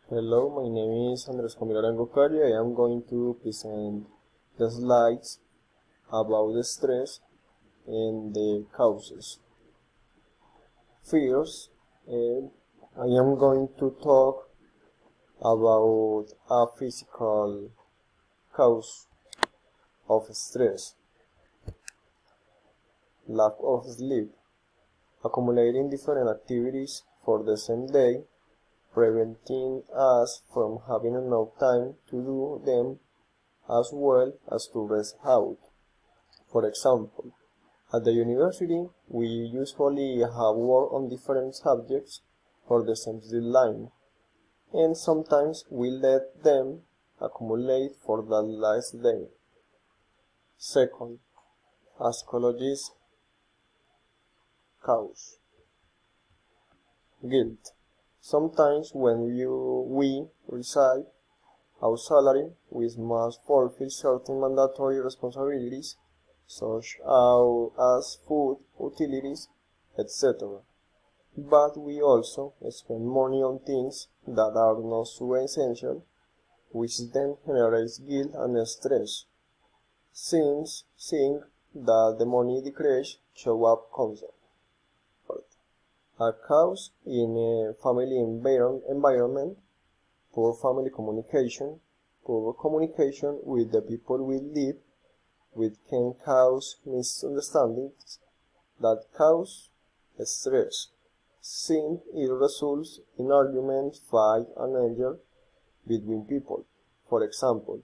Hello, my name is Andres Comilarango. I am going to present the slides about the stress and the causes. First, I am going to talk about a physical cause of stress: lack of sleep, accumulating different activities for the same day, preventing us from having enough time to do them as well as to rest out. For example, at the university, we usually have work on different subjects for the same deadline, and sometimes we let them accumulate for the last day. Second, a psychologist cause: guilt. Sometimes when we receive our salary, we must fulfill certain mandatory responsibilities, such as food, utilities, etc. But we also spend money on things that are not so essential, which then generates guilt and stress, since seeing that the money decrease show up constantly. A cause in a family environment: poor family communication. Poor communication with the people we live with can cause misunderstandings that cause stress, since it results in arguments, fight, and anger between people. For example,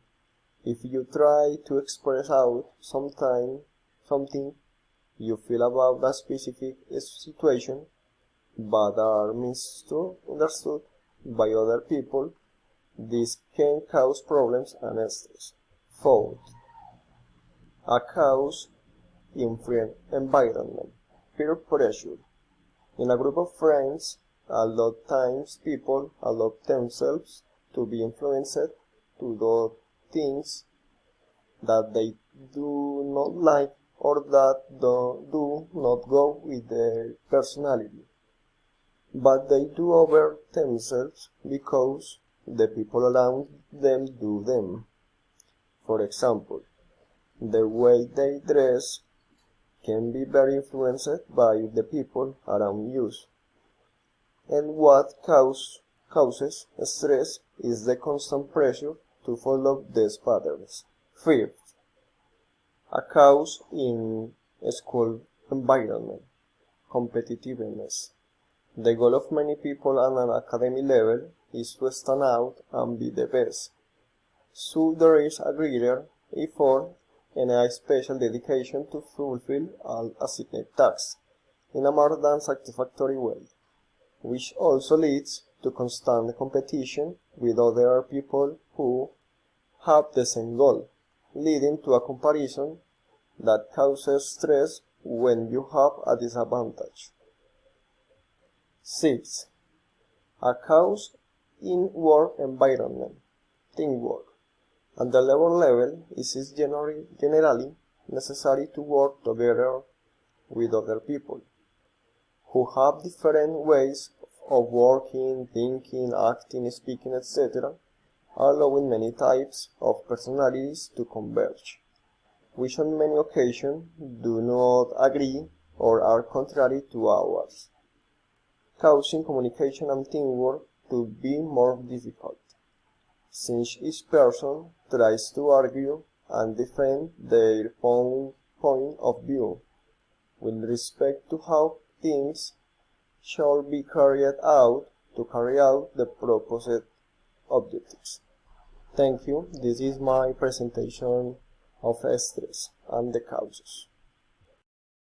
if you try to express out something you feel about a specific situation, but are misunderstood by other people, this can cause problems and stress. Fourth, a cause in friend environment: peer pressure. In a group of friends, a lot of times people allow themselves to be influenced to do things that they do not like or that do not go with their personality, but they do over themselves because the people around them do them. For example, the way they dress can be very influenced by the people around you. And what causes stress is the constant pressure to follow these patterns. Fifth, a cause in a school environment: competitiveness. The goal of many people at an academic level is to stand out and be the best. So there is a greater effort and a special dedication to fulfill all assigned tasks in a more than satisfactory way, which also leads to constant competition with other people who have the same goal, leading to a comparison that causes stress when you have a disadvantage. Sixth, a cause in work environment: teamwork. At the labor level, it is generally necessary to work together with other people who have different ways of working, thinking, acting, speaking, etc., allowing many types of personalities to converge, which on many occasions do not agree or are contrary to ours, causing communication and teamwork to be more difficult, since each person tries to argue and defend their own point of view with respect to how things shall be carried out to carry out the proposed objectives. Thank you. This is my presentation of stress and the causes.